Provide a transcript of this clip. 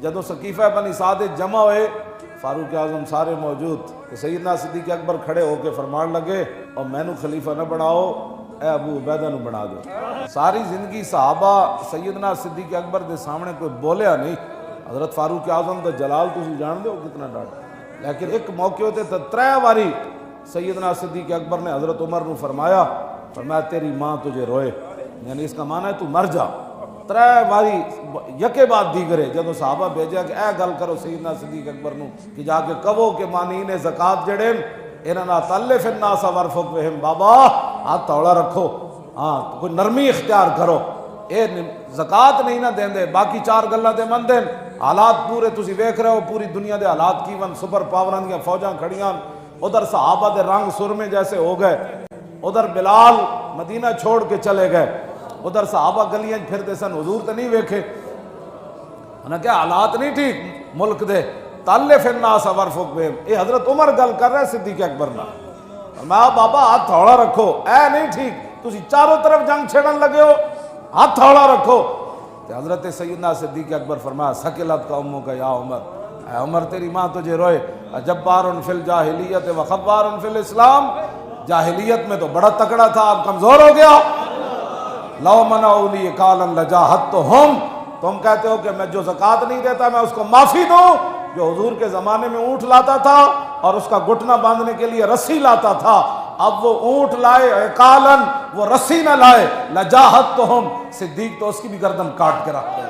جدو سقیفہ بنی سعد جمع ہوئے فاروق اعظم سارے موجود تو سیدنا صدیق اکبر کھڑے ہو کے فرمان لگے اور میں نو خلیفہ نہ بناؤ، اے ابو عبیدہ نو بنا دو۔ ساری زندگی صحابہ سیدنا صدیق اکبر دے سامنے کوئی بولیا نہیں۔ حضرت فاروق اعظم دا جلال تسی جان دے ہو کتنا ڈاٹ، لیکن ایک موقع ہوتے تو 3 باری سیدنا صدیق اکبر نے حضرت عمر نو فرمایا تیری ماں تجھے روئے، یعنی اس کا معنی ہے تو مر جا۔ 3 باری یکے بعد دیگرے جدو صحابہ بھیجا کہ اے گل کرو سیدنا صدیق اکبر نو کہ جا کے کہو کہ مانین زکات جڑے انہاں تلف الناس ورفق بہم، بابا ہاتھ توڑا رکھو، ہاں کوئی نرمی اختیار کرو، اے زکات نہیں نہ دیندے، باقی 4 گلاں دے من دین۔ حالات پورے تسی ویکھ رہے ہو پوری دنیا دے حالات کی ون، سپر پاوراں دیاں فوجاں کھڑیاں، ادھر صحابہ دے رنگ سرمے جیسے ہو گئے، ادھر بلال مدینہ چھوڑ کے چلے گئے، ادھر صحابہ گلیاں پھرتے سن، حضور تے نہیں ویکھے، انہاں کیا حالات نہیں ٹھیک ملک دے، تلف الناس ورفق بہم۔ اے حضرت عمر گل کر رہے صدیق اکبر نہ، فرمایا بابا ہاتھ تھوڑا رکھو، اے نہیں ٹھیک، تسی چاروں طرف جنگ چھڑن لگے ہو، ہاتھ تھوڑا رکھو۔ تو حضرت سیدنا صدیق اکبر فرمایا ثقلت کا امو کا یا عمر، اے عمر تیری ماں تجھے روئے، جبار فی الجاہلیت و خبار فی الاسلام، جاہلیت میں تو بڑا تکڑا تھا، اب کمزور ہو گیا۔ لو منعونی قالا لجاہدتہم، تم کہتے ہو کہ میں جو زکوٰۃ نہیں دیتا میں اس کو معافی دوں، جو حضور کے زمانے میں اونٹ لاتا تھا اور اس کا گھٹنا باندھنے کے لیے رسی لاتا تھا، اب وہ اونٹ لائے عقالاً، وہ رسی نہ لائے، لجاہدتہم، صدیق تو اس کی بھی گردن کاٹ کے رکھ دے۔